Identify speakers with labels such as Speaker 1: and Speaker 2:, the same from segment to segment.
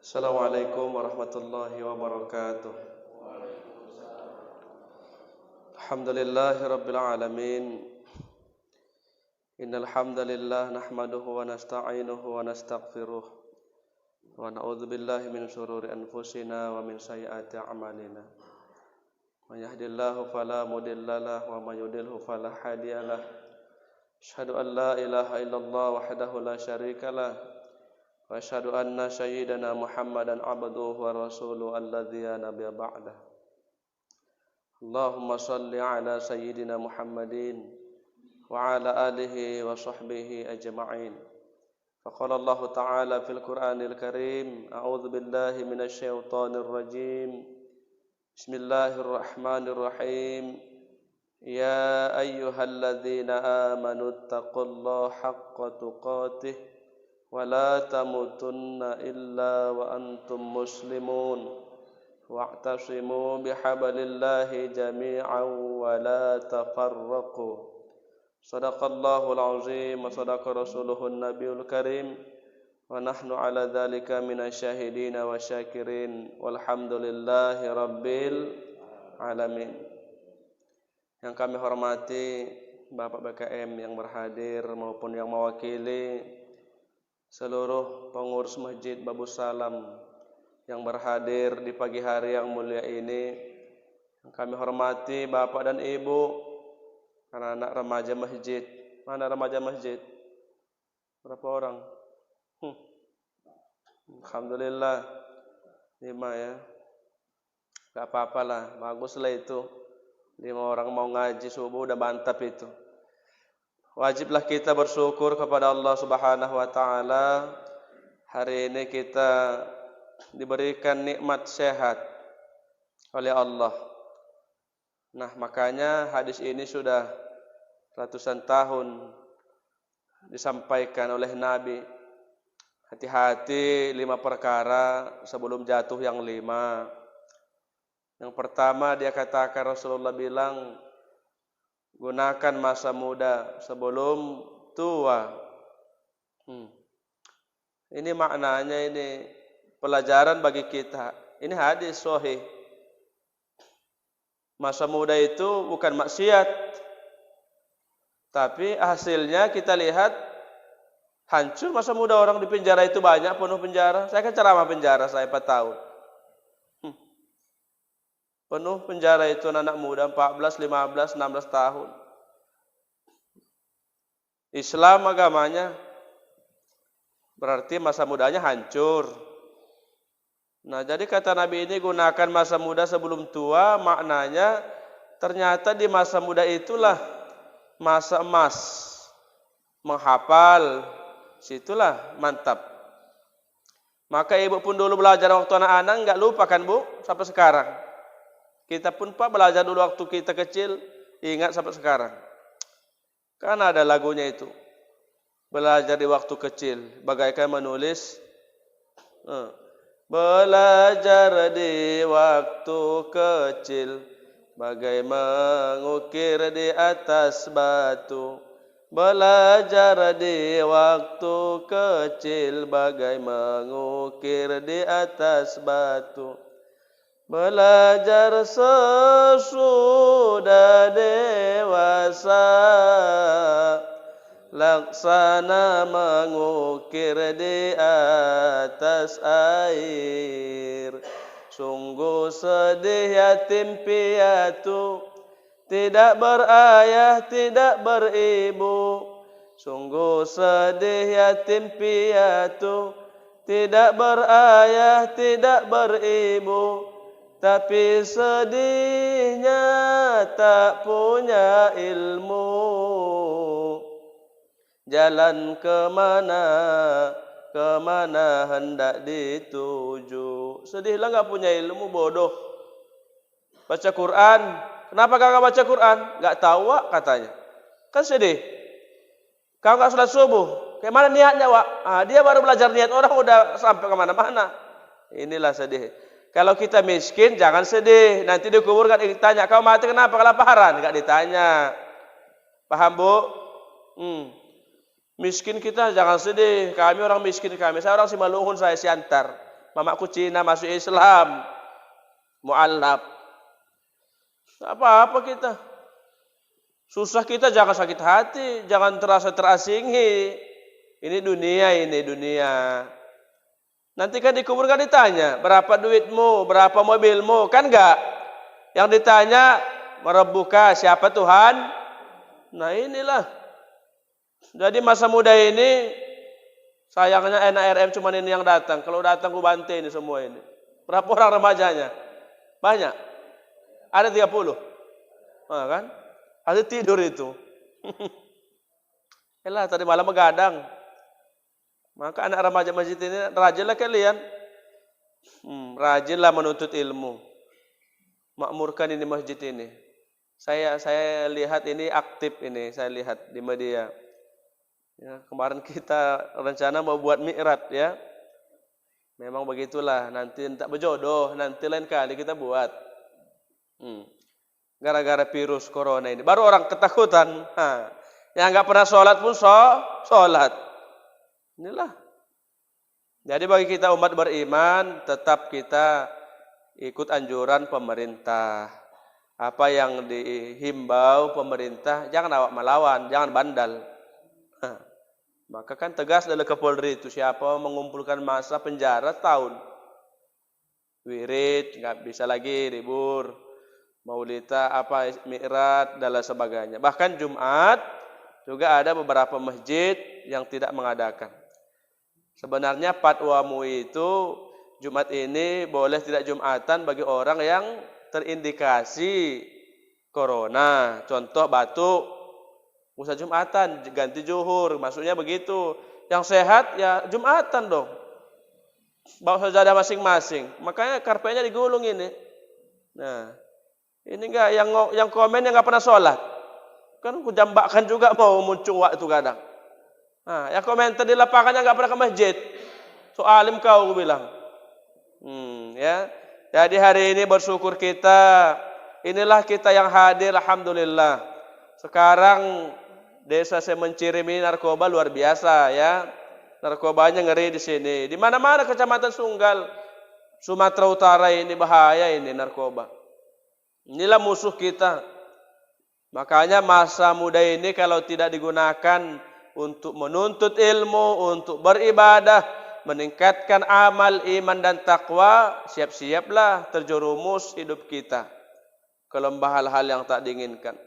Speaker 1: Assalamualaikum warahmatullahi wabarakatuh. Alhamdulillahi rabbil alamin. Innal hamdalillah nahmaduhu wa nasta'inuhu wa nastaghfiruh wa na'udzu billahi min shururi anfusina wa min sayyiati a'malina. May yahdihillahu fala mudhillalah wa may yudhlil fala hadiyalah. Asyhadu an la ilaha illallah wahdahu la syarikalah wa asyhadu anna sayyidana Muhammadan abduhu wa rasuluhu alladzi la nabiyya ba'dah. Allahumma shalli ala sayyidina Muhammadin wa ala alihi wa sahbihi ajma'in. Faqala Allah ta'ala fil Qur'anil Karim, a'udzu billahi minasy syaithanir rajim. Bismillahirrahmanirrahim. Ya ayyuhalladzina amanu taqullaha haqqa tuqatih wa la tamutunna illa wa antum muslimun wa'tasimu bihablillahi jami'an wa la tafarraqu. Shadaqallahul azim wa sadaqa rasuluhun nabiyul karim wa nahnu ala dzalika minasyahidina wa syakirin walhamdulillahi rabbil alamin. Yang kami hormati Bapak BKM yang berhadir maupun yang mewakili seluruh pengurus Masjid Babus Salam yang berhadir di pagi hari yang mulia ini. Yang kami hormati Bapak dan Ibu, anak-anak remaja masjid. Mana remaja masjid? Berapa orang? Alhamdulillah 5 ya. Gak apa-apalah, baguslah itu. 5 orang mau ngaji subuh udah mantap itu. Wajiblah kita bersyukur kepada Allah Subhanahu wa taala. Hari ini kita diberikan nikmat sehat oleh Allah. Nah, makanya hadis ini sudah ratusan tahun disampaikan oleh Nabi. Hati-hati 5 perkara sebelum jatuh yang 5. Yang pertama dia katakan, Rasulullah bilang, gunakan masa muda sebelum tua. Ini maknanya, ini pelajaran bagi kita. Ini hadis sahih. Masa muda itu bukan maksiat, tapi hasilnya kita lihat hancur masa muda. Orang di penjara itu banyak, penuh penjara. Saya kan ceramah penjara saya 4 tahun. Penuh penjara itu anak muda 14, 15, 16 tahun. Islam agamanya berarti masa mudanya hancur. Nah, jadi kata Nabi ini gunakan masa muda sebelum tua, maknanya ternyata di masa muda itulah masa emas. Menghafal, situlah mantap. Maka ibu pun dulu belajar waktu anak-anak, enggak lupa kan Bu, sampai sekarang. Kita pun Pak belajar dulu waktu kita kecil, ingat sampai sekarang. Kan ada lagunya itu. Belajar di waktu kecil, bagaikan menulis. Belajar di waktu kecil, bagai mengukir di atas batu. Belajar di waktu kecil, bagai mengukir di atas batu. Belajar sesudah dewasa, laksana mengukir di atas air. Sungguh sedih yatim piatu, tidak berayah, tidak beribu. Sungguh sedih yatim piatu, tidak berayah, tidak beribu. Tapi sedihnya tak punya ilmu. Jalan kemana, kemana hendak dituju. Sedihlah gak punya ilmu, bodoh. Baca Quran, kenapa kagak baca Quran? Gak tahu Wak katanya. Kan sedih. Kau gak sholat subuh, kayak mana niatnya Wak? Dia baru belajar niat, orang udah sampai kemana-mana. Inilah sedih. Kalau kita miskin jangan sedih. Nanti dikubur kan ditanya, kau mati kenapa? Kelaparan? Enggak ditanya. Paham Bu? Miskin kita jangan sedih. Kami orang miskin kami. Saya orang Simalungun, saya Siantar. Mamaku Cina masuk Islam. Mu'allab. Tak apa-apa kita. Susah kita jangan sakit hati, jangan terasa terasingi. Ini dunia. Nanti kan dikubur kan ditanya, berapa duitmu, berapa mobilmu, kan enggak? Yang ditanya, Rabbuka, siapa Tuhan? Nah inilah. Jadi masa muda ini, sayangnya NRM cuma ini yang datang. Kalau datang ku bantai ini semua ini. Berapa orang remajanya? Banyak. Ada 30. Nah, kan? Ada tidur itu. Elah tadi malam begadang. Maka anak remaja masjid ini rajinlah kalian. Rajinlah menuntut ilmu. Makmurkan ini masjid ini. Saya lihat ini aktif ini, saya lihat di media. Ya, kemarin kita rencana mau buat mi'raj ya. Memang begitulah, nanti tak berjodoh, nanti lain kali kita buat. Gara-gara virus corona ini, baru orang ketakutan. Yang enggak pernah sholat pun sholat. Inilah. Jadi bagi kita umat beriman, tetap kita ikut anjuran pemerintah. Apa yang dihimbau pemerintah, jangan awak melawan, jangan bandal. Maka kan tegas dari Kapolri itu, siapa mengumpulkan massa penjara tahun. Wirid, nggak bisa lagi libur. Maulita, mi'raj, dan lain sebagainya. Bahkan Jumat, juga ada beberapa masjid yang tidak mengadakan. Sebenarnya fatwamu itu Jumat ini boleh tidak Jumatan bagi orang yang terindikasi corona. Contoh batuk, usah Jumatan, ganti zuhur, maksudnya begitu. Yang sehat ya Jumatan dong. Bawa sajadah masing-masing. Makanya karpetnya digulung ini. Nah, ini enggak yang komen yang enggak pernah sholat. Kan aku jambakkan juga mau muncul waktu kadang. Nah, yang komentar di lapangannya enggak pernah ke masjid. So alim kau, aku bilang. Ya. Jadi hari ini bersyukur kita. Inilah kita yang hadir, alhamdulillah. Sekarang desa Semencirimi narkoba luar biasa ya. Narkobanya ngeri di sini. Di mana-mana kecamatan Sunggal, Sumatera Utara ini bahaya ini narkoba. Inilah musuh kita. Makanya masa muda ini kalau tidak digunakan untuk menuntut ilmu, untuk beribadah, meningkatkan amal, iman dan takwa, siap-siaplah terjerumus hidup kita ke lembah hal-hal yang tak diinginkan.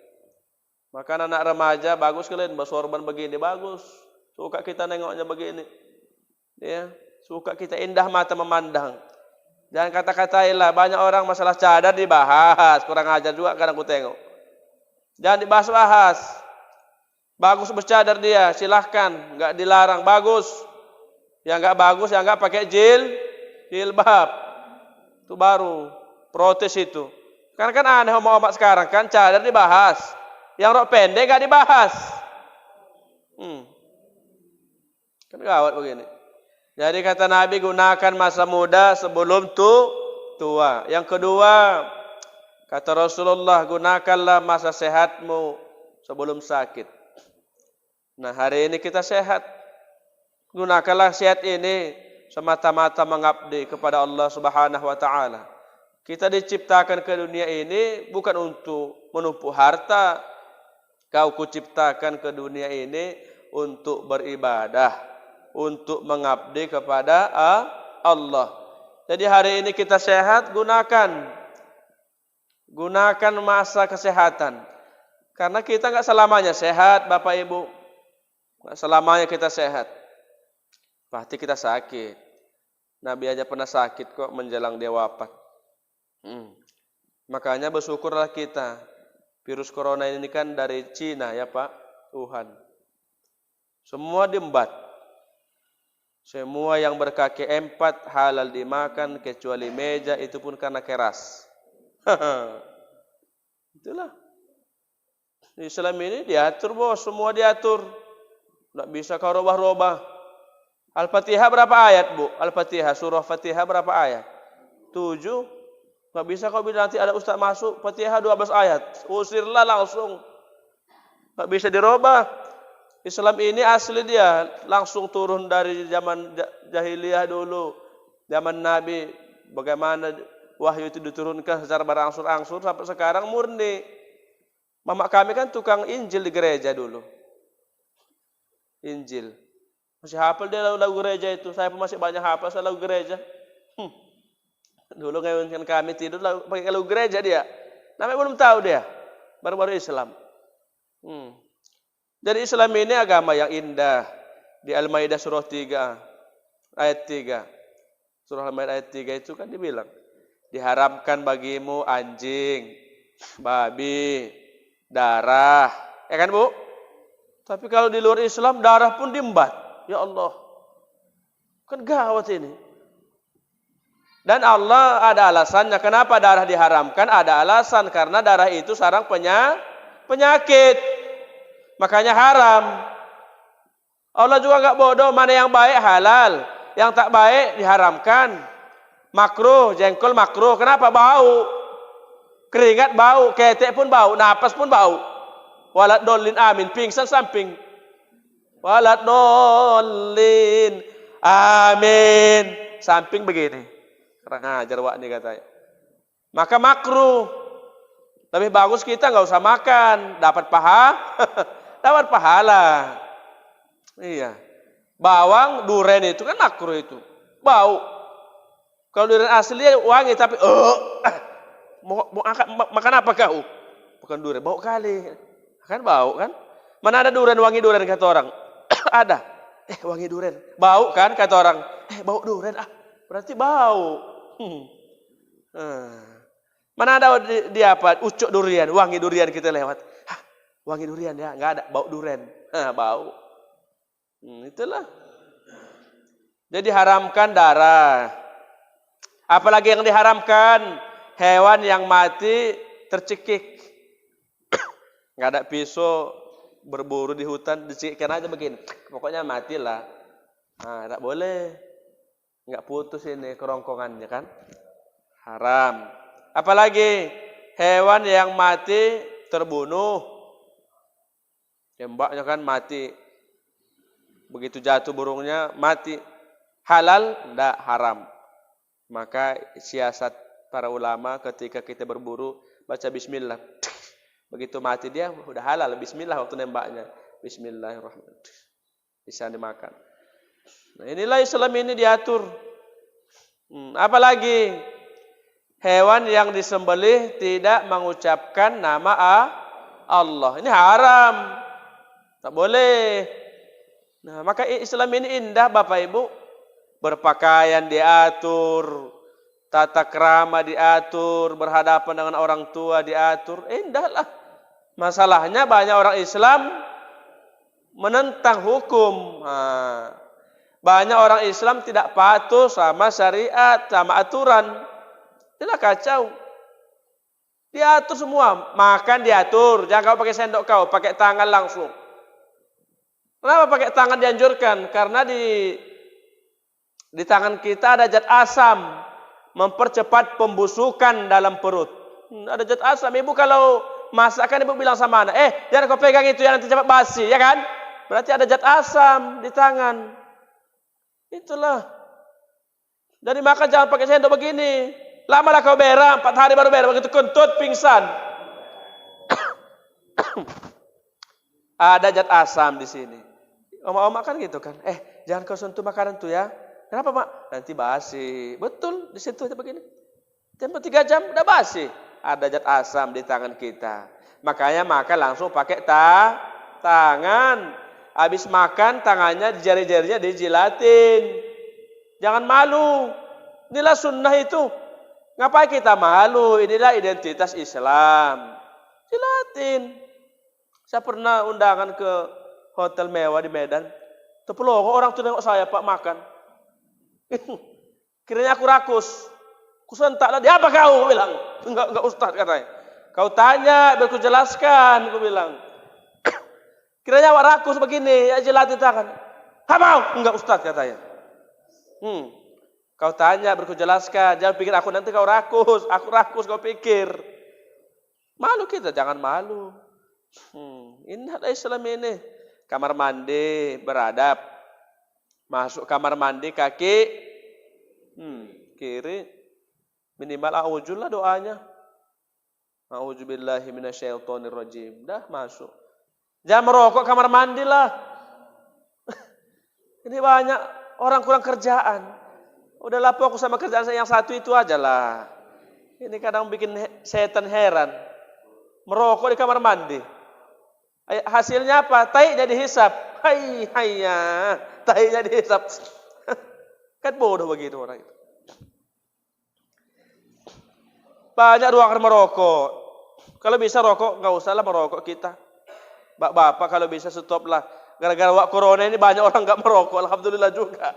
Speaker 1: Maka anak remaja bagus kalian bersorban begini, bagus. Suka kita nengoknya begini. Ya, suka kita indah mata memandang. Jangan kata-katailah, banyak orang masalah cadar dibahas, kurang ajar juga kadang aku tengok. Jangan dibahas-bahas. Bagus bercadar dia, silahkan, enggak dilarang, bagus. Yang enggak bagus, yang enggak pakai jilbab. Itu baru protes itu. Karena kan aneh omak-omak sekarang kan cadar dibahas. Yang rok pendek enggak dibahas. Kan gawat begini. Jadi kata Nabi, gunakan masa muda sebelum tua. Yang kedua, kata Rasulullah, gunakanlah masa sehatmu sebelum sakit. Nah, hari ini kita sehat. Gunakanlah sehat ini semata-mata mengabdi kepada Allah Subhanahu wa taala. Kita diciptakan ke dunia ini bukan untuk menumpuk harta. Kau kuciptakan ke dunia ini untuk beribadah, untuk mengabdi kepada Allah. Jadi hari ini kita sehat, gunakan masa kesehatan. Karena kita enggak selamanya sehat, Bapak Ibu. Enggak selamanya kita sehat. Pasti kita sakit. Nabi aja pernah sakit kok menjelang dia wafat. Makanya bersyukurlah kita. Virus corona ini kan dari Cina ya Pak, Wuhan. Semua diembat. Semua yang berkaki 4 halal dimakan kecuali meja, itu pun karena keras. Itulah. Islam ini diatur bos, semua diatur. Tidak bisa kau robah-robah. Al-Fatihah berapa ayat bu? Al-Fatihah, surah Fatihah berapa ayat? 7. Tidak bisa kau bilang nanti ada ustaz masuk, Fatihah 12 ayat. Usirlah langsung. Tidak bisa dirobah. Islam ini asli dia langsung turun dari zaman jahiliyah dulu. Zaman Nabi bagaimana wahyu itu diturunkan secara berangsur-angsur sampai sekarang murni. Mama kami kan tukang Injil di gereja dulu. Injil. Masih hafal dia lagu gereja itu. Saya pun masih banyak hafal soal lagu gereja. Dulu ngawinkan kami tidur pakai lagu gereja dia. Namanya belum tahu dia. Baru-baru Islam. Jadi Islam ini agama yang indah. Di Al-Maidah surah 3 ayat 3. Surah Al-Maidah ayat 3 itu kan dibilang, diharamkan bagimu anjing, babi, darah. Ya kan, Bu? Tapi kalau di luar Islam darah pun diembat. Ya Allah. Kan gawat ini. Dan Allah ada alasannya. Kenapa darah diharamkan? Ada alasan. Karena darah itu sarang penyakit. Makanya haram. Allah juga enggak bodoh. Mana yang baik halal. Yang tak baik diharamkan. Makruh. Jengkol makruh. Kenapa? Bau. Keringat bau. Ketek pun bau. Napas pun bau. Walat dolin amin. Pingsan samping. Walat dolin amin. Samping begini. Kurang ajar wak nih katanya. Maka makruh. Lebih bagus kita nggak usah makan. Dapat dapat pahala. Iya. Bawang, duren itu kan makruh itu. Bau. Kalau duren asli wangi tapi mau makan apa kau? Bukan duren, bau kali. Kan bau kan? Mana ada duren wangi duren kata orang? Ada. Wangi duren. Bau kan kata orang? Bau duren. Berarti bau. Mana ada di apa? Ucuk durian, wangi durian kita lewat. Wangi durian ya, enggak ada bau duren. Bau. Itulah. Jadi haramkan darah. Apalagi yang diharamkan? Hewan yang mati tercekik. Enggak ada pisau berburu di hutan, dicekikkan aja begini. Pokoknya matilah. Enggak boleh. Enggak putus ini kerongkongannya kan. Haram. Apalagi hewan yang mati terbunuh. Tembaknya kan mati. Begitu jatuh burungnya mati. Halal? Enggak, haram. Maka siasat para ulama ketika kita berburu baca bismillah. Begitu mati dia udah halal. Bismillah waktu nembaknya. Bismillahirrahmanirrahim. Bisa dimakan. Nah, inilah Islam ini diatur. Apalagi hewan yang disembelih tidak mengucapkan nama Allah. Ini haram. Tak boleh. Nah, maka Islam ini indah Bapak Ibu. Berpakaian diatur, tata krama diatur, berhadapan dengan orang tua diatur. Indahlah. Masalahnya banyak orang Islam menentang hukum. Banyak orang Islam tidak patuh sama syariat, sama aturan. Itulah kacau. Diatur semua. Makan diatur. Jangan kau pakai sendok kau, pakai tangan langsung. Kenapa pakai tangan dianjurkan? Karena di tangan kita ada zat asam. Mempercepat pembusukan dalam perut. Ada zat asam. Ibu kalau masakan ibu bilang sama anak, jangan kau pegang itu ya nanti cepat basi, ya kan? Berarti ada zat asam di tangan. Itulah. Jadi makan jangan pakai sendok begini. Lamalah kau berak, 4 hari baru berak, begitu kentut pingsan. Ada zat asam di sini. Oma-oma kan gitu kan. Jangan kau sentuh makanan tuh ya. Kenapa, Mak? Nanti basi. Betul, di situ aja begini. Tempo 3 jam udah basi. Ada zat asam di tangan kita. Makanya makan langsung pakai tangan. Habis makan tangannya jari-jarinya dijilatin. Jangan malu. Inilah sunnah itu. Ngapain kita malu? Inilah identitas Islam. Jilatin. Saya pernah undangan ke hotel mewah di Medan. Tepeloko orang tuh nengok saya Pak makan. Kiranya aku rakus. Kusentaklah dia apa kau bilang. Enggak ustaz katanya. Kau tanya biar ku jelaskan aku bilang. Kiranya awak rakus begini ya jilatin tangan. Apa? Enggak ustaz katanya. Kau tanya biar ku jelaskan. Jangan pikir aku nanti kau rakus. Aku rakus kau pikir. Malu kita jangan malu. Ini adalah Islam ini. Kamar mandi beradab. Masuk kamar mandi kaki Kiri minimal a'udzu lah doanya. A'udzubillahi minasyaitonirrajim. Dah masuk. Jangan merokok kamar mandi lah. Ini banyak orang kurang kerjaan. Udahlah fokus sama kerjaan saya yang satu itu aja lah. Ini kadang bikin setan heran. Merokok di kamar mandi. Hasilnya apa? Tai jadi hisap. Hayya. Tai jadi hisap. Kan bodoh begitu orang itu. Banyak ruangan merokok. Kalau bisa rokok, nggak usah lah merokok kita. Bapak kalau bisa stop lah. Gara-gara wak corona ini banyak orang nggak merokok. Alhamdulillah juga.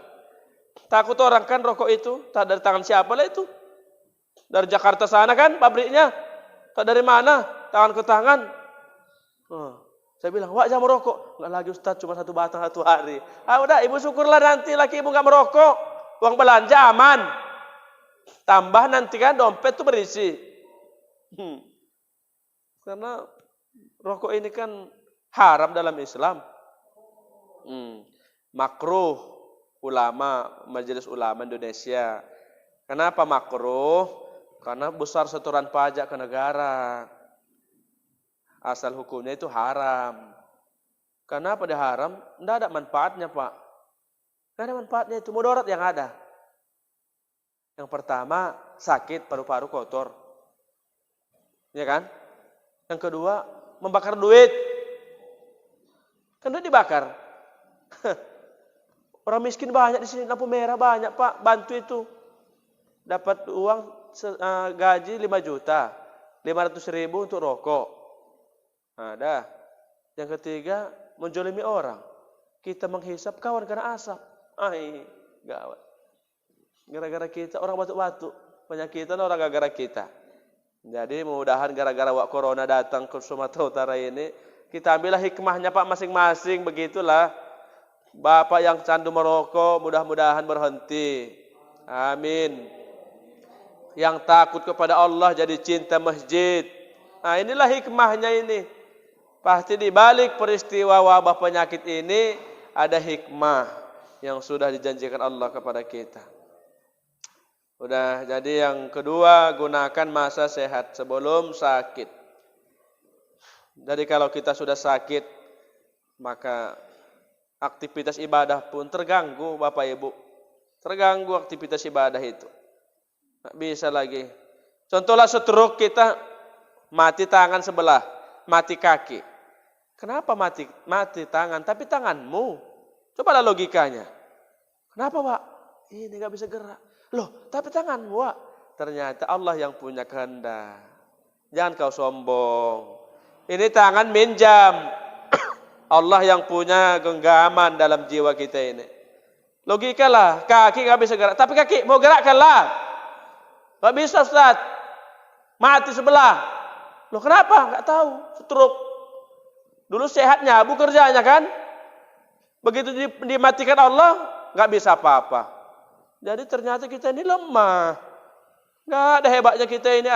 Speaker 1: Takut orang kan rokok itu. Tak dari tangan siapa lah itu. Dari Jakarta sana kan pabriknya. Tak dari mana. Tangan ke tangan. Saya bilang, wak jangan merokok. Nggak lagi Ustaz, cuma 1 batang 1 hari. Udah ibu syukurlah nanti laki ibu nggak merokok. Uang belanja aman. Tambah nanti kan dompet tuh berisi. Karena rokok ini kan haram dalam Islam. Makruh ulama, Majelis Ulama Indonesia. Kenapa makruh? Karena besar setoran pajak ke negara. Asal hukumnya itu haram. Kenapa dia haram? Tidak ada manfaatnya, Pak. Tidak ada manfaatnya, itu mudarat yang ada. Yang pertama, sakit paru-paru kotor. Ya kan? Yang kedua, membakar duit. Kan duit dibakar. Orang miskin banyak di sini, lampu merah banyak, Pak. Bantu itu. Dapat uang gaji 5 juta. 500.000 untuk rokok. Ada. Yang ketiga, menjolimi orang. Kita menghisap kawan karena asap. Gawat. Gara-gara kita orang batuk-batuk. Penyakitan orang gara-gara kita. Jadi mudah-mudahan gara-gara wak corona datang ke Sumatera Utara ini, kita ambillah hikmahnya Pak masing-masing, begitulah. Bapak yang candu merokok mudah-mudahan berhenti. Amin. Yang takut kepada Allah jadi cinta masjid. Nah, inilah hikmahnya ini. Pasti di balik peristiwa wabah penyakit ini ada hikmah yang sudah dijanjikan Allah kepada kita. Udah, jadi yang kedua, gunakan masa sehat sebelum sakit. Jadi kalau kita sudah sakit, maka aktivitas ibadah pun terganggu, Bapak Ibu. Terganggu aktivitas ibadah itu. Nggak bisa lagi. Contohlah stroke, kita mati tangan sebelah, mati kaki. Kenapa mati tangan, tapi tanganmu? Cobalah logikanya. Kenapa, Pak? Ini nggak bisa gerak. Loh, tapi tanganmu, Pak. Ternyata Allah yang punya kehendak. Jangan kau sombong. Ini tangan minjam. Allah yang punya genggaman dalam jiwa kita ini. Logika lah, kaki nggak bisa gerak. Tapi kaki mau gerakkanlah. Nggak bisa, Ustaz. Mati sebelah. Loh, kenapa? Nggak tahu. Stroke. Dulu sehatnya, bu kerjanya kan. Begitu dimatikan Allah, nggak bisa apa-apa. Jadi ternyata kita ini lemah. Nggak ada hebatnya kita ini.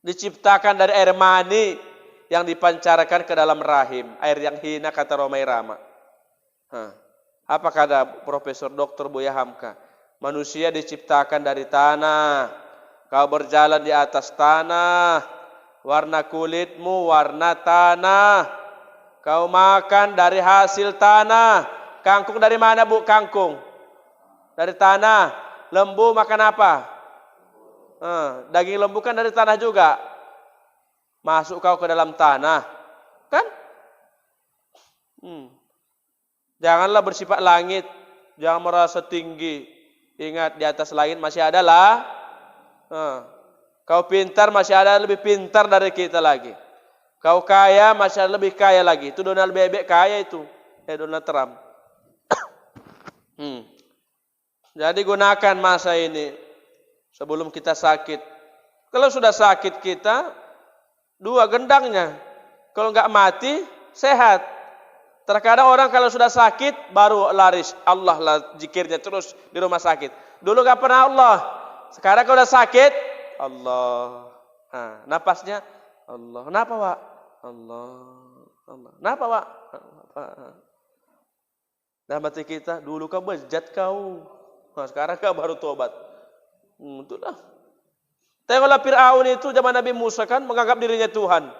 Speaker 1: Diciptakan dari air mani yang dipancarkan ke dalam rahim. Air yang hina, kata Romai Rama. Apa kata Profesor Dr. Buya Hamka? Manusia diciptakan dari tanah. Kau berjalan di atas tanah. Warna kulitmu warna tanah. Kau makan dari hasil tanah. Kangkung dari mana, Bu? Kangkung dari tanah. Lembu makan apa? Daging lembu kan dari tanah juga. Masuk kau ke dalam tanah, kan? Janganlah bersifat langit. Jangan merasa tinggi. Ingat, di atas langit masih ada lah. Kau pintar, masih ada lebih pintar dari kita lagi. Kau kaya, masih ada lebih kaya lagi. Itu Donald Bebek kaya itu. Donald Trump. Jadi gunakan masa ini sebelum kita sakit. Kalau sudah sakit kita, 2 gendangnya. Kalau nggak mati, sehat. Terkadang orang kalau sudah sakit baru laris. Allah lah zikirnya terus di rumah sakit. Dulu nggak pernah Allah. Sekarang kalau udah sakit, Allah. Napasnya Allah. Kenapa, Pak? Allah. Allah. Kenapa, Pak? Dalam hati kita, dulu kau bejat kau. Nah, sekarang kan baru tobat. Itulah. Tengoklah Fir'aun itu zaman Nabi Musa kan menganggap dirinya Tuhan.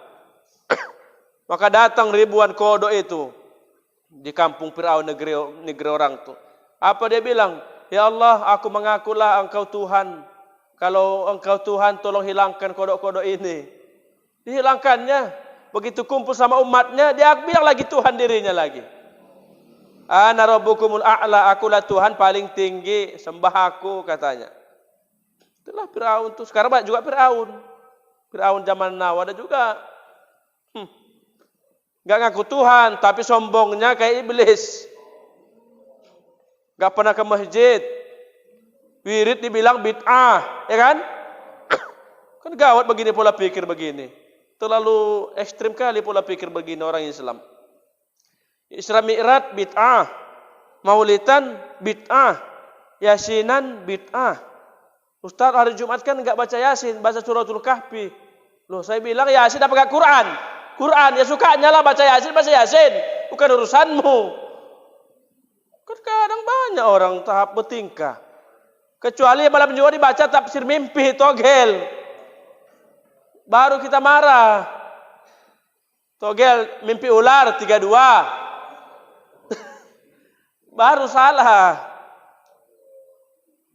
Speaker 1: Maka datang ribuan kodok itu di kampung Fir'aun, negeri orang itu. Apa dia bilang? Ya Allah, aku mengakulah engkau Tuhan. Kalau engkau Tuhan, tolong hilangkan kodok-kodok ini. Dihilangkannya. Begitu kumpul sama umatnya, dia bilang lagi Tuhan dirinya lagi. Ana rabbukumul a'la, akulah Tuhan paling tinggi, sembah aku katanya. Itulah Fir'aun tuh. Sekarang banyak juga Fir'aun. Fir'aun zaman now ada juga. Gak ngaku Tuhan, tapi sombongnya kayak iblis. Gak pernah ke masjid. Wirid dibilang bid'ah, ya kan? Kan gawat begini pola pikir begini. Terlalu ekstrim kali pola pikir begini orang Islam. Isra Mi'raj bid'ah. Maulidan bid'ah. Yasinan bid'ah. Ustaz hari Jumat kan enggak baca Yasin, baca suratul Kahfi. Loh, saya bilang Yasin apa enggak Quran? Quran, ya sukanya lah baca Yasin, bukan urusanmu. Kan kadang banyak orang tahap bertingkah. Kecuali malam juga dibaca tafsir mimpi, togel. Baru kita marah. Togel, mimpi ular, 32. Baru salah.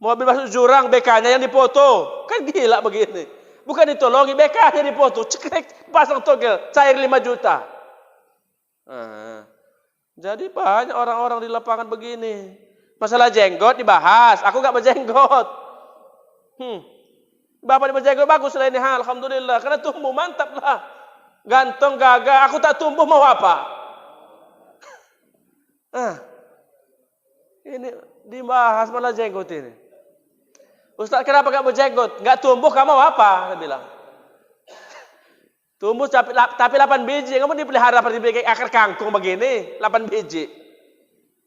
Speaker 1: Mobil masuk jurang, BK-nya yang dipoto. Kan gila begini. Bukan ditolongi, BK-nya dipoto. Cekrek, pasang togel, cair 5 juta. Jadi banyak orang-orang di lapangan begini. Masalah jenggot dibahas. Aku gak berjenggot. Bapak di berjenggot bagus lah ini. Alhamdulillah. Karena tumbuh mantap lah. Ganteng, gagah. Aku tak tumbuh mau apa? Ini dibahas malah jenggot ini. Ustaz kenapa gak berjenggot? Gak tumbuh kamu mau apa? Saya bilang. Tumbuh tapi 8 biji. Kamu dipelihara seperti akar kangkung begini. 8 biji.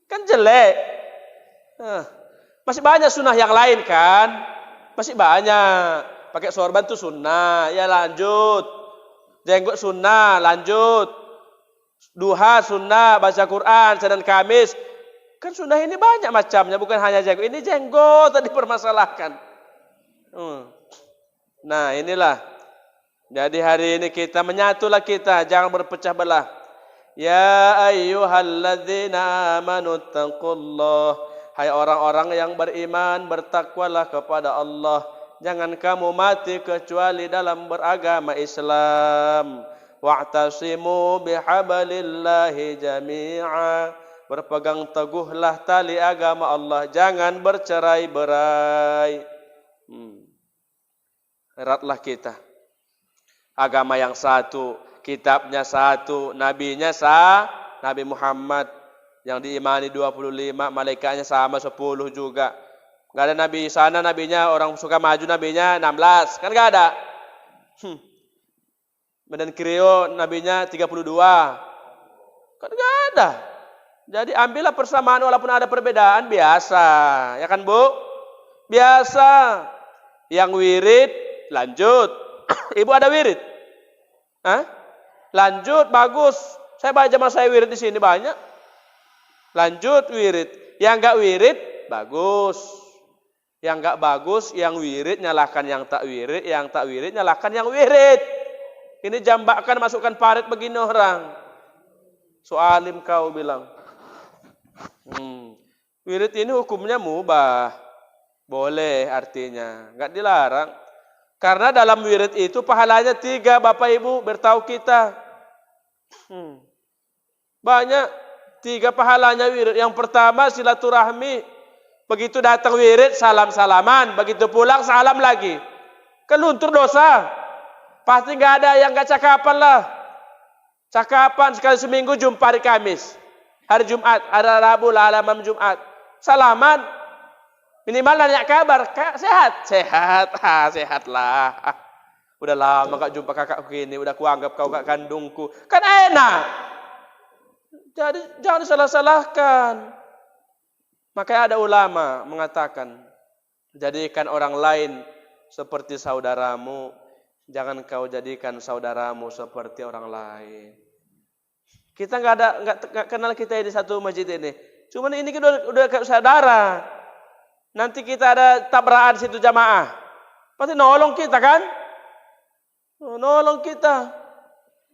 Speaker 1: Kan jelek. Masih banyak sunnah yang lain kan? Masih banyak. Pakai sorban itu sunnah. Ya lanjut. Jenggot sunnah. Lanjut. Duha sunnah. Baca Quran. Senin Kamis. Kan sunnah ini banyak macamnya, bukan hanya jenggot. Ini jenggot tadi dipermasalahkan. Nah inilah. Jadi hari ini kita menyatulah kita, jangan berpecah belah. Ya ayyuhalladzina amanu taqullah. Hai orang-orang yang beriman, bertakwalah kepada Allah. Jangan kamu mati kecuali dalam beragama Islam. Wa'tasimu bihablillahi jami'a. Berpegang teguhlah tali agama Allah. Jangan bercerai-berai. Eratlah kita. Agama yang satu. Kitabnya satu. Nabinya Nabi Muhammad. Yang diimani 25. Malaikatnya sama 10 juga. Gak ada nabi sana. Nabinya orang suka maju. Nabinya 16. Kan gak ada. Medan Krio. Nabinya 32. Kan gak ada. Jadi ambillah persamaan walaupun ada perbedaan biasa, ya kan Bu? Biasa. Yang wirid lanjut. Ibu ada wirid? Lanjut bagus. Saya baca jamaah saya wirid di sini banyak. Lanjut wirid. Yang enggak wirid bagus. Yang enggak bagus, yang wirid nyalakan yang tak wirid, yang tak wirid nyalakan yang wirid. Ini jambakan masukkan parit begini orang. Soalim kau bilang. Wirid ini hukumnya mubah. Boleh artinya. Enggak dilarang. Karena dalam wirid itu pahalanya 3 Bapak Ibu. Bertahu kita. Banyak. 3 pahalanya wirid. Yang pertama silaturahmi. Begitu datang wirid salam-salaman. Begitu pulang salam lagi. Keluntur dosa. Pasti enggak ada yang enggak cakapan lah. Cakapan sekali seminggu jumpa hari Kamis. Hari Jumat, hari Rabu lah, malam Jumat. Salaman. Minimal nanya kabar. Sehat? Sehat. Sehat lah. Udah lama gak jumpa kakakku ini. Udah kuanggap kau kakak kandungku. Kan enak. Jadi jangan disalah-salahkan. Makanya ada ulama mengatakan. Jadikan orang lain seperti saudaramu. Jangan kau jadikan saudaramu seperti orang lain. Kita nggak kenal kita di satu masjid ini. Cuman ini udah saudara. Nanti kita ada tabrakan situ jamaah. Pasti nolong kita kan? Nolong kita.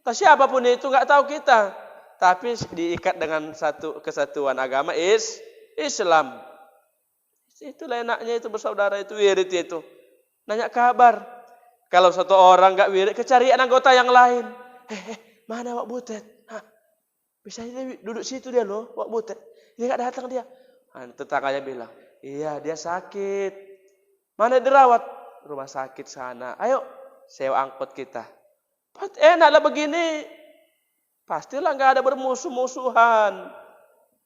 Speaker 1: Tapi siapapun itu nggak tahu kita. Tapi diikat dengan satu kesatuan agama Islam. Itulah enaknya itu bersaudara itu wirid itu. Nanya kabar. Kalau satu orang nggak wirid, kecarian anggota yang lain. Mana Wak Butet? Bisa dia duduk situ dia loh, Wak Butet. Dia nggak datang dia. Tetangganya bilang, iya dia sakit. Mana dirawat? Rumah sakit sana. Ayo sewa angkot kita. Enaklah begini. Pastilah nggak ada bermusuh-musuhan.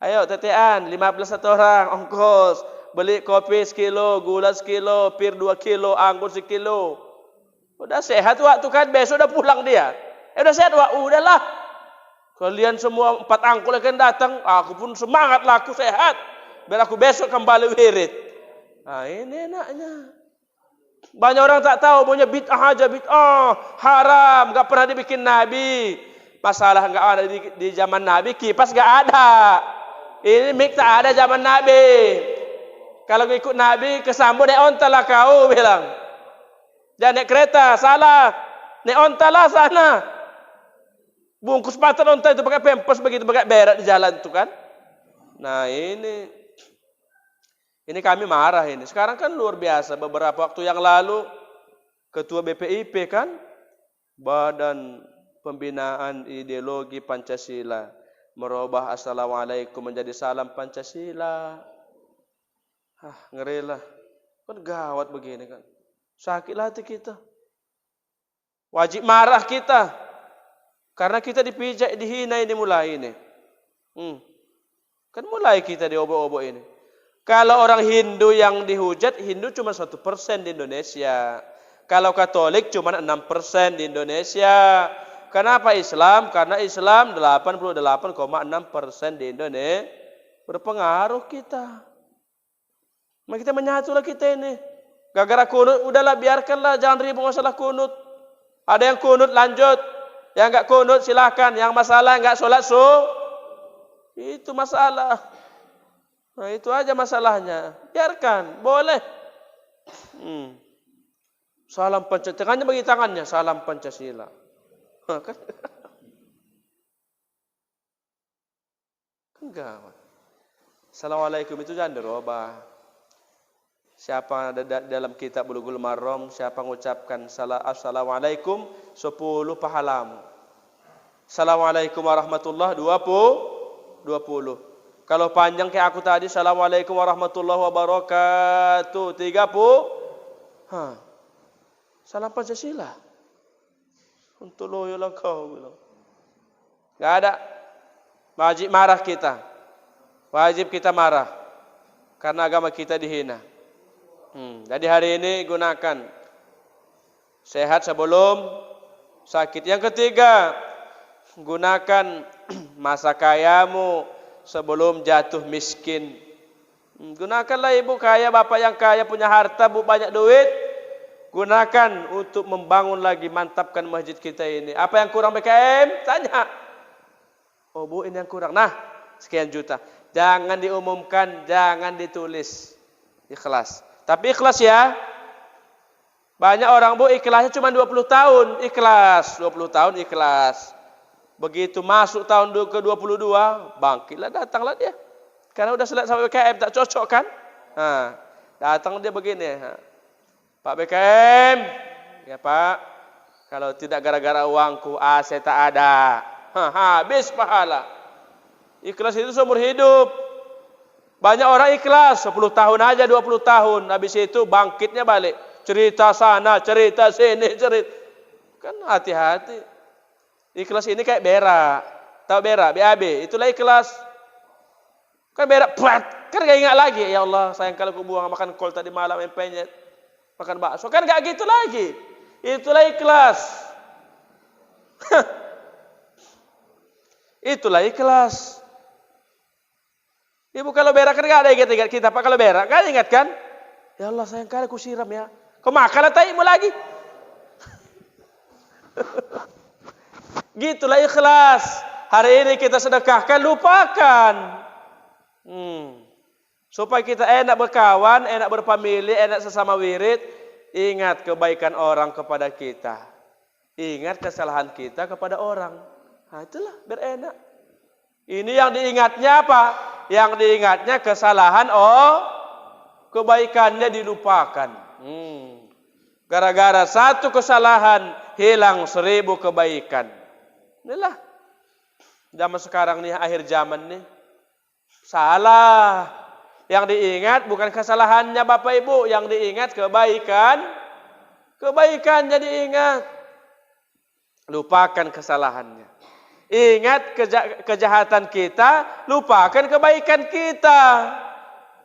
Speaker 1: Ayo tetean 15 satu orang ongkos. Beli kopi sekilo, gula sekilo, pir 2 kilo, anggur sekilo. Udah sehat waktu kan, besok udah pulang dia. Udah sehat wak, udahlah. Kalian semua 4 angkul akan datang, aku pun semangat lah, aku sehat. Biar aku besok kembali wirid. Nah ini enaknya. Banyak orang tak tahu, maunya bid'ah aja, bid'ah, haram, gak pernah dibikin Nabi. Masalah gak ada di zaman Nabi, kipas gak ada. Ini mik tak ada zaman Nabi. Kalau ikut Nabi, kesambu naik onta lah kau bilang. Jangan naik kereta, salah. Naik onta lah sana. Bungkus patar onta itu pakai pempes begitu, pakai berak di jalan itu kan. Nah ini kami marah ini. Sekarang kan luar biasa. Beberapa waktu yang lalu, Ketua BPIP kan, Badan Pembinaan Ideologi Pancasila, merubah Assalamualaikum menjadi Salam Pancasila. Ngeri lah. Kan gawat begini kan. Sakit hati kita. Wajib marah kita. Karena kita dipijak, dihina ini mulai ini. Kan mulai kita diobok-obok ini. Kalau orang Hindu yang dihujat, Hindu cuma 1% di Indonesia. Kalau Katolik cuma 6% di Indonesia. Kenapa Islam? Karena Islam 88,6% di Indonesia. Berpengaruh kita. Maka kita menyatulah kita ini. Gara-gara kunut, udahlah biarkanlah, jangan ribut masalah kunut. Ada yang kunut lanjut, yang enggak kunut silakan. Yang masalah enggak sholat itu masalah. Nah itu aja masalahnya. Biarkan, boleh. Salam Pancasila, tangannya bagi tangannya, Salam Pancasila. Kan gawat. Assalamualaikum itu jangan dirubah. Siapa ada dalam kitab Bulughul Maram, siapa mengucapkan Assalamualaikum 10 pahalamu. Assalamualaikum warahmatullahi 20. Kalau panjang kayak aku tadi, Assalamualaikum warahmatullahi wabarakatuh 30. Salam Pancasila. Untuk loyolah kau bilang. Gak ada. Wajib marah kita. Wajib kita marah. Karena agama kita dihina. Jadi hari ini gunakan sehat sebelum sakit. Yang ketiga, gunakan masa kayamu sebelum jatuh miskin. Gunakanlah ibu kaya, bapak yang kaya, punya harta, bu banyak duit. Gunakan untuk membangun lagi, mantapkan masjid kita ini. Apa yang kurang BKM? Tanya. Oh bu, ini yang kurang. Nah, sekian juta. Jangan diumumkan, jangan ditulis. Ikhlas. Tapi ikhlas ya. Banyak orang bu ikhlasnya cuma 20 tahun. Ikhlas. 20 tahun ikhlas. Begitu masuk tahun ke-22, bangkitlah, datanglah dia. Karena udah selesai sampai BKM, tak cocok kan? Datang dia begini. Pak BKM, ya Pak, kalau tidak gara-gara uangku, AC tak ada. Habis pahala. Ikhlas itu seumur hidup. Banyak orang ikhlas 10 tahun aja, 20 tahun. Habis itu bangkitnya balik. Cerita sana, cerita sini, cerita. Kan hati-hati. Ikhlas ini kayak berak. Tahu berak? BAB. Itulah ikhlas. Kan berak, kan gak ingat lagi. Ya Allah, sayang kalau aku buang makan kol tadi malam yang penyet. Makan bakso. Kan gak gitu lagi. Itulah ikhlas. Itulah ikhlas. Ibu kalau berak kan gak ada ingat kita. Pak kalau berak kan ingat kan? Ya Allah sayang kali aku siram ya. Kau makanlah taimu lagi. Gitulah ikhlas. Hari ini kita sedekahkan, lupakan. Supaya kita enak berkawan, enak berfamili, enak sesama wirid. Ingat kebaikan orang kepada kita. Ingat kesalahan kita kepada orang. Nah, itulah biar enak. Ini yang diingatnya apa? Yang diingatnya kesalahan, kebaikannya dilupakan. Gara-gara satu kesalahan hilang 1000 kebaikan. Inilah zaman sekarang nih, akhir zaman nih. Salah. Yang diingat bukan kesalahannya Bapak Ibu, yang diingat kebaikannya diingat. Lupakan kesalahannya. Ingat kejahatan kita, lupakan kebaikan kita.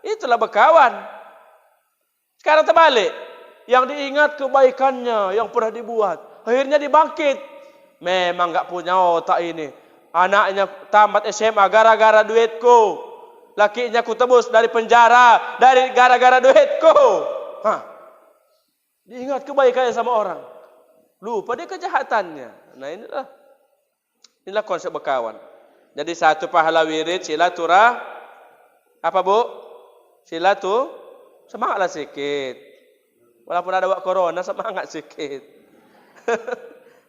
Speaker 1: Itulah berkawan. Sekarang terbalik. Yang diingat kebaikannya yang pernah dibuat. Akhirnya dibangkit. Memang enggak punya otak ini. Anaknya tamat SMA gara-gara duitku. Lakinya ku tebus dari penjara dari gara-gara duitku. Diingat kebaikannya sama orang. Lupa dia kejahatannya. Nah inilah konsep berkawan. Jadi satu pahala wirid silaturah. Apa Bu? Semangatlah sedikit. Walaupun ada corona, semangat sedikit.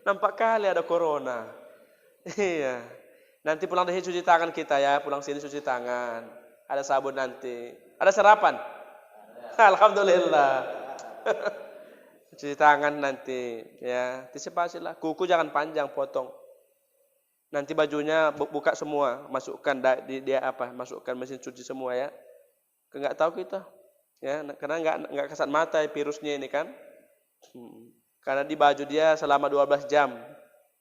Speaker 1: Nampak kali ada corona. Iya. Nanti pulang dari cuci tangan kita ya. Pulang sini cuci tangan. Ada sabun nanti. Ada sarapan? Alhamdulillah. Cuci tangan nanti. Ya, antisipasilah. Kuku jangan panjang, potong. Nanti bajunya buka semua. Masukkan masukkan mesin cuci semua ya. Enggak tahu kita. Ya, karena enggak kasat mata virusnya ini kan. Karena di baju dia selama 12 jam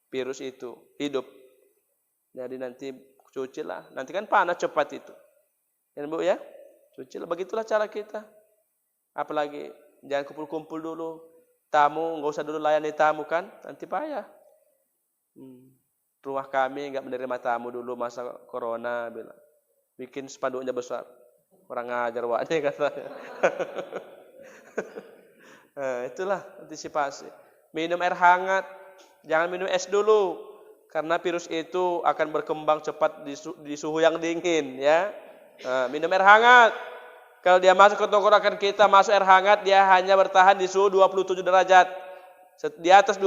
Speaker 1: virus itu hidup. Jadi nanti cucilah. Nanti kan panas cepat itu. Ya Bu ya? Cucilah. Begitulah cara kita. Apalagi jangan kumpul-kumpul dulu. Tamu enggak usah dulu layani tamu kan. Nanti payah. Rumah kami enggak menerima tamu dulu masa corona bilang. Bikin spanduknya besar. Orang ngajar waknya katanya. Nah, itulah antisipasi. Minum air hangat, jangan minum es dulu, karena virus itu akan berkembang cepat di suhu yang dingin, ya. Nah, minum air hangat. Kalau dia masuk ke tenggorokan kita, masuk air hangat, dia hanya bertahan di suhu 27 derajat. Di atas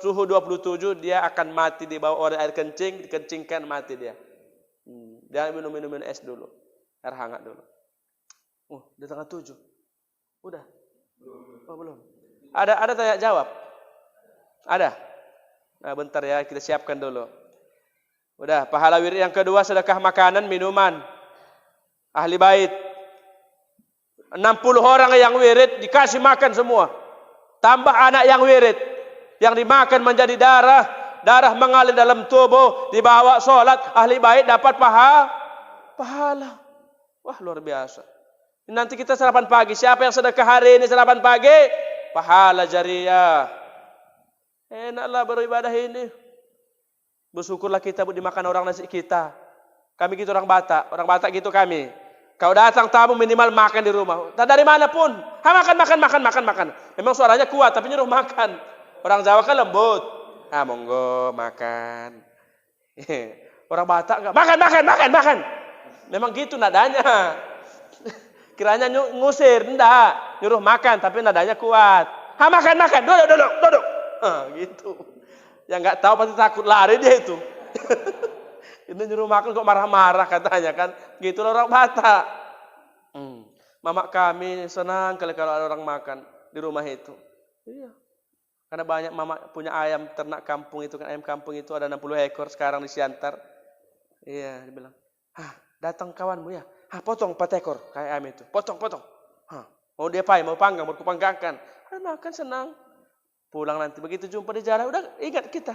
Speaker 1: suhu 27 dia akan mati di bawah oleh air kencing, dikencingkan mati dia. Jangan minum es dulu, air hangat dulu. Di tengah 7. Udah? Oh, belum. Ada tanya jawab? Ada? Nah, bentar ya, kita siapkan dulu. Udah, pahala wirid yang kedua sedekah makanan, minuman. Ahli bait. 60 orang yang wirid dikasih makan semua. Tambah anak yang wirid. Yang dimakan menjadi darah. Darah mengalir dalam tubuh. Dibawa sholat. Ahli bait dapat pahala. Wah, luar biasa. Nanti kita sarapan pagi. Siapa yang sedekah hari ini sarapan pagi? Pahala jariah. Enaklah beribadah ini. Bersyukurlah kita dimakan orang nasi kita. Kami gitu orang Batak. Orang Batak gitu kami. Kau datang tamu minimal makan di rumah. Tak dari mana pun. Makan. Memang suaranya kuat tapi nyuruh makan. Orang Jawa kan lembut. Monggo makan. Orang Batak enggak. Makan. Memang gitu nadanya. Kiranya ngusir, enggak. Nyuruh makan, tapi nadanya kuat. Makan. Duduk. Gitu. Yang enggak tahu pasti takut lari dia itu. Ini nyuruh makan kok marah-marah katanya kan. Gitu orang Batak. Mamak kami senang kalau ada orang makan di rumah itu. Iya. Karena banyak mamak punya ayam ternak kampung itu kan. Ayam kampung itu ada 60 ekor sekarang di Siantar. Iya, dia bilang. Datang kawanmu ya. Potong 4 ekor kayak ayam itu. Potong. Mau dia mau panggang, mau kupanggangkan. Makan senang. Pulang nanti begitu jumpa di jalan, udah ingat kita.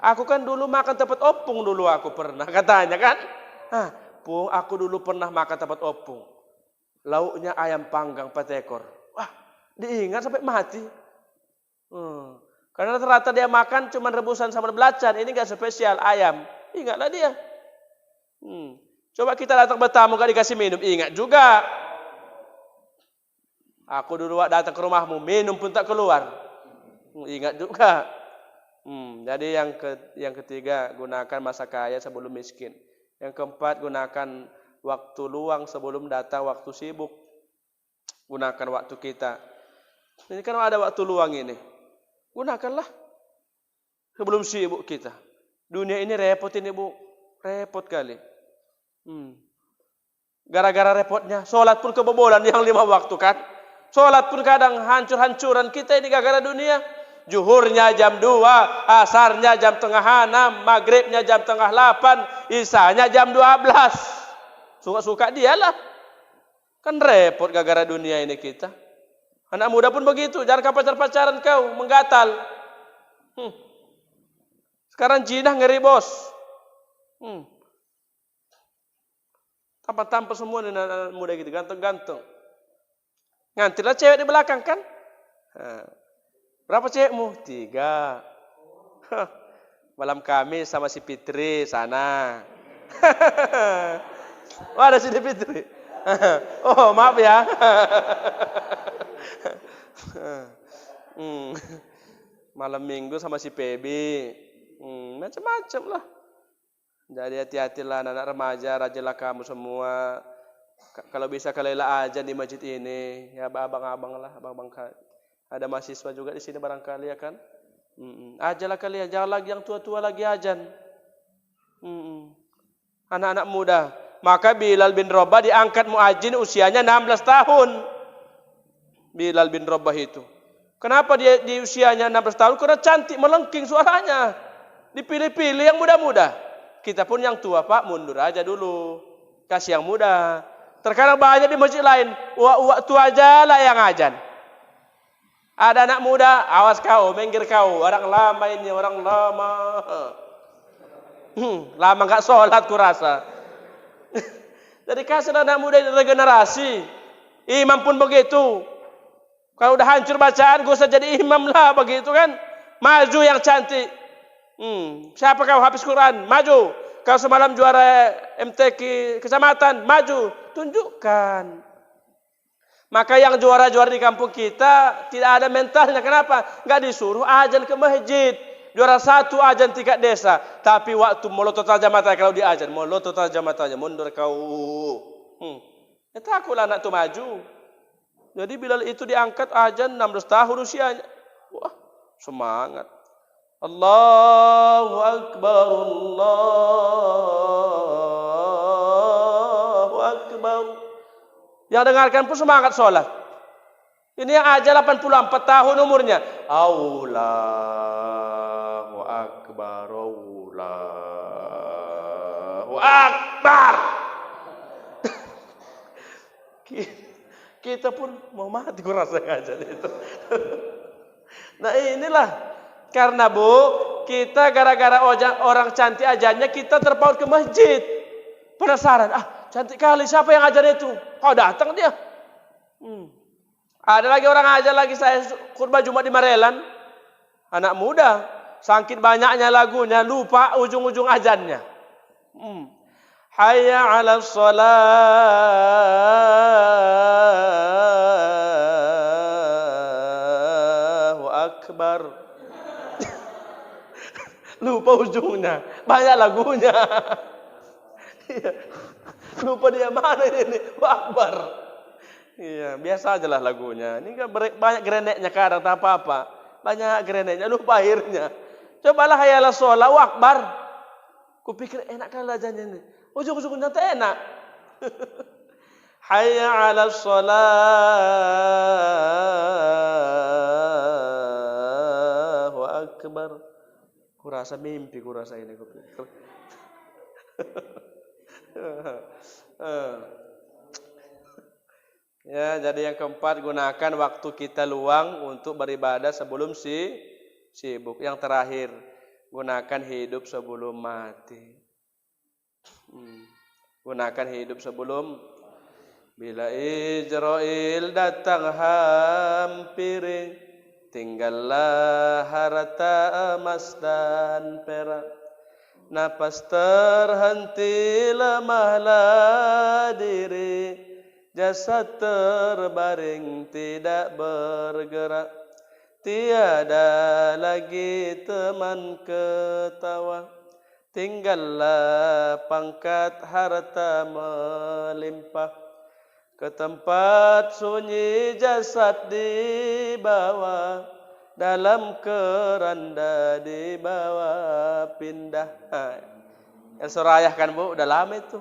Speaker 1: Aku kan dulu makan tempat opung dulu aku pernah katanya kan. Pung, aku dulu pernah makan tempat opung. Lauknya ayam panggang 4 ekor. Wah, diingat sampai mati. Karena rata-rata dia makan cuma rebusan sama belacan. Ini enggak spesial ayam. Ingatlah dia. Coba kita datang bertamu gak dikasih minum, ingat juga. Aku dulu datang ke rumahmu, minum pun tak keluar. Ingat juga. Jadi yang ketiga, gunakan masa kaya sebelum miskin. Yang keempat, gunakan waktu luang sebelum datang waktu sibuk. Gunakan waktu kita. Ini kan ada waktu luang ini. Gunakanlah sebelum sibuk kita. Dunia ini repot ini Bu. Repot kali. Gara-gara repotnya, sholat pun kebobolan yang 5 waktu kan. Sholat pun kadang hancur-hancuran kita ini gara-gara dunia. Zuhurnya jam 2, asarnya jam tengah 6, maghribnya jam tengah 8, isanya jam 12. Suka-suka dialah. Kan repot gara-gara dunia ini kita. Anak muda pun begitu, jangan kau pacar-pacaran kau, menggatal. Sekarang jinah ngeri bos. Tampak-tampak semua nih anak muda gitu, ganteng-ganteng. Ngantilah cewek di belakang kan? Berapa cewekmu? 3. Malam Kamis sama si Fitri sana. Oh, ada si Fitri. Oh, maaf ya. Malam Minggu sama si Pebi. Macam-macam lah. Jadi hati-hatilah anak-anak remaja, rajalah kamu semua. Kalau bisa kalilah ajan di masjid ini, ya abang-abang lah, abang-abang. Ada mahasiswa juga di sini barangkali ya kan. Ajalah kalian, jangan lagi yang tua-tua lagi ajan. Anak-anak muda. Maka Bilal bin Rabah diangkat muadzin usianya 16 tahun. Bilal bin Rabah itu. Kenapa dia di usianya 16 tahun? Karena cantik, melengking suaranya. Dipilih-pilih yang muda-muda. Kita pun yang tua Pak, mundur aja dulu. Kasih yang muda. Terkadang banyak di masjid lain. Waktu aja lah yang ajan. Ada anak muda, awas kau, minggir kau. Orang lama ini, orang lama. Lama gak sholat kurasa. Jadi kasih anak muda ini regenerasi. Imam pun begitu. Kalau udah hancur bacaan, gak usah jadi imam lah begitu kan. Maju yang cantik. Siapa kau habis Quran? Maju. Kau semalam juara MTQ kecamatan? Maju. Tunjukkan. Maka yang juara-juara di kampung kita tidak ada mentalnya. Kenapa? Enggak disuruh ajan ke masjid. Juara 1 ajan tingkat desa. Tapi waktu melotot aja mata kalau diajan. Melotot aja matanya. Mundur kau. Ya takutlah anak itu maju. Jadi Bilal itu diangkat ajan 16 tahun usianya. Wah, semangat. Allahu Akbar, Allahu Akbar. Yang dengarkan pun semangat sholat. Ini yang aja 84 tahun umurnya. Allahu Akbar, Allahu Akbar. Kita pun mau mati kurasa ngajar itu. Nah inilah. Karena Bu, kita gara-gara orang cantik ajannya kita terpaut ke masjid. Penasaran, cantik kali siapa yang ajar itu? Oh datang dia. Ada lagi orang ajar lagi saya khutbah Jumat di Marelan. Anak muda, saking banyaknya lagunya lupa ujung-ujung ajannya. Hayya 'alas Allahu Akbar. Lupa ujungnya, banyak lagunya. Lupa dia mana ini, Akbar. Iya, biasa aja lah lagunya. Ini kan banyak gereneknya kadang tak apa-apa. Banyak gereneknya, lupa akhirnya. Cobalah hayalah sholat, Akbar. Kupikir enak kali ajannya ini. Ujung-ujungnya tak enak. Hayya 'alas Allahu Akbar. Kurasa mimpi kurasa ini kupikir. Ya, jadi yang keempat gunakan waktu kita luang untuk beribadah sebelum sibuk. Yang terakhir, gunakan hidup sebelum mati. Gunakan hidup sebelum bila Israel datang hampir, tinggallah harta emas dan perak. Napas terhenti, lemahlah diri. Jasad terbaring tidak bergerak. Tiada lagi teman ketawa. tinggallah pangkat harta melimpah, ke tempat sunyi jasad dibawa, dalam keranda dibawa pindah. Yang sorayah kan Bu, udah lama itu.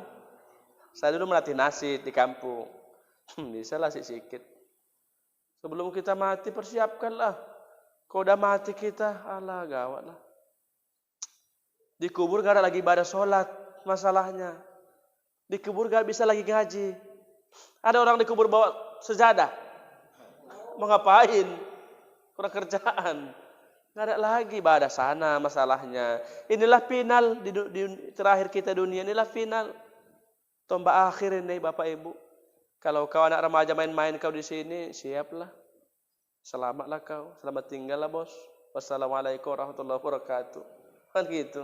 Speaker 1: Saya dulu melatih nasi di kampung. Bisa lah sikit. Sebelum kita mati persiapkanlah. Kalau udah mati kita, alah gawat lah. Dikubur gak ada lagi ibadah sholat, masalahnya. Dikubur gak bisa lagi ngaji. Ada orang dikubur bawa sejadah. Mau ngapain? Kurang kerjaan. Gak ada lagi ibadah sana masalahnya. Inilah final di terakhir kita dunia, inilah final. Tombak akhir ini Bapak Ibu. Kalau kau anak remaja main-main kau di sini, siaplah. Selamatlah kau, selamat tinggallah bos. Wassalamualaikum warahmatullahi wabarakatuh. Kan gitu.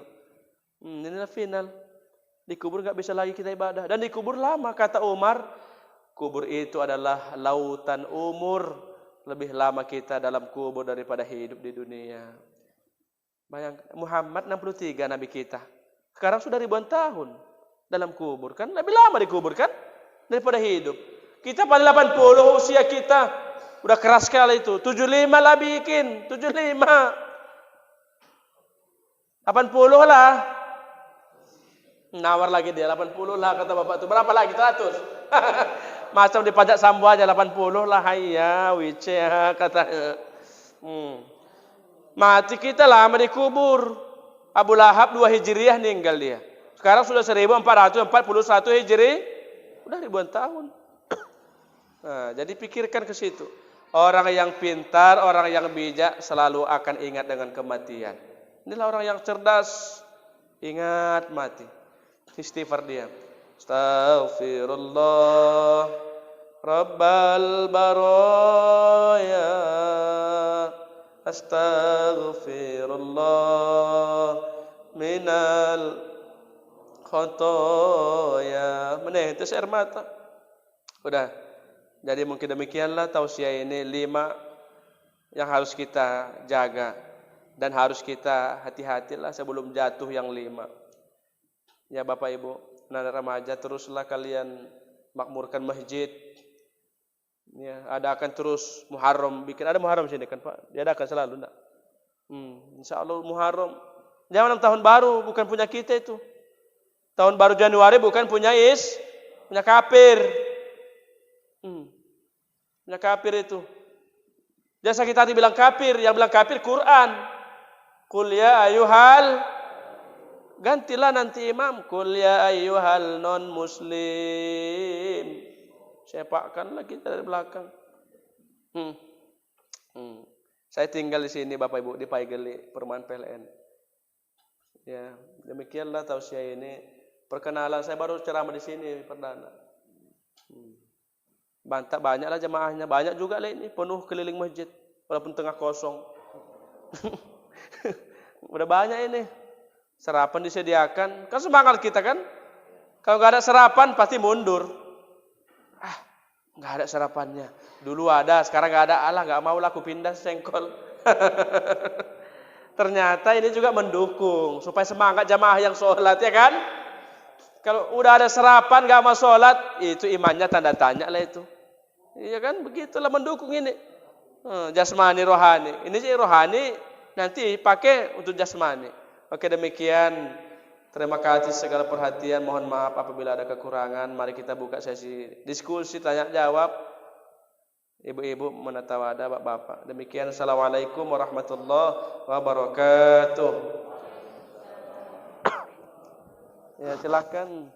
Speaker 1: Inilah final. Dikubur gak bisa lagi kita ibadah. Dan dikubur lama, kata Umar. Kubur itu adalah lautan umur. Lebih lama kita dalam kubur daripada hidup di dunia. Bayangkan, Muhammad 63 Nabi kita. Sekarang sudah ribuan tahun dalam kubur kan. Lebih lama dikubur kan daripada hidup. Kita pada 80 usia kita. Udah keras sekali itu. 75 lah bikin. 75. 80 lah. Nawar lagi dia. 80 lah kata bapak itu. Berapa lagi? 100. Macam dipajak sambo aja. 80 lah. Hayya. Wice katanya. Mati kita lama dikubur. Abu Lahab 2 Hijriah meninggal dia. Sekarang sudah 1441 Hijri. Udah ribuan tahun. Nah, jadi pikirkan ke situ. Orang yang pintar, orang yang bijak selalu akan ingat dengan kematian. Inilah orang yang cerdas. Ingat mati. Istighfar dia. Astaghfirullah Rabbal baraya. Astaghfirullah minal khotoya. Meneh itu air mata. Udah. Jadi mungkin demikianlah tausiah ini 5 yang harus kita jaga. Dan harus kita hati-hatilah sebelum jatuh yang 5. Ya Bapak Ibu, anak remaja teruslah kalian makmurkan masjid. Ya, adakan terus Muharram. Bikin ada Muharram sini kan Pak? Diadakan selalu enggak? Insya Allah Muharram. Jangan tahun baru bukan punya kita itu. Tahun baru Januari bukan punya punya kafir. Punya kafir itu. Jangan sakit hati bilang kafir, yang bilang kafir Quran. Qul ya ayyuhal, gantilah nanti imam. Qul ya ayyuhal non muslim. Sepakkanlah kita dari belakang. Saya tinggal di sini Bapak Ibu di Paigeli, perumahan PLN. Ya, demikianlah tausiah ini. Perkenalan saya baru ceramah di sini perdana. Bantak banyaklah jemaahnya, banyak juga lah ini penuh keliling masjid walaupun tengah kosong. Udah banyak ini. Sarapan disediakan. Kan semangat kita kan? Kalau nggak ada sarapan pasti mundur. Nggak ada sarapannya. Dulu ada, sekarang nggak ada. Alah nggak mau lah aku pindah sengkol. Ternyata ini juga mendukung supaya semangat jamaah yang sholat ya kan? Kalau udah ada serapan nggak mau sholat, itu imannya tanda tanya lah itu. Iya kan? Begitulah mendukung ini. Jasmani rohani. Ini sih rohani nanti pakai untuk jasmani. Oke demikian. Terima kasih segala perhatian. Mohon maaf apabila ada kekurangan. Mari kita buka sesi diskusi tanya jawab. Ibu-ibu menatawada bapak-bapak. Demikian. Assalamualaikum warahmatullahi wabarakatuh. Ya silakan.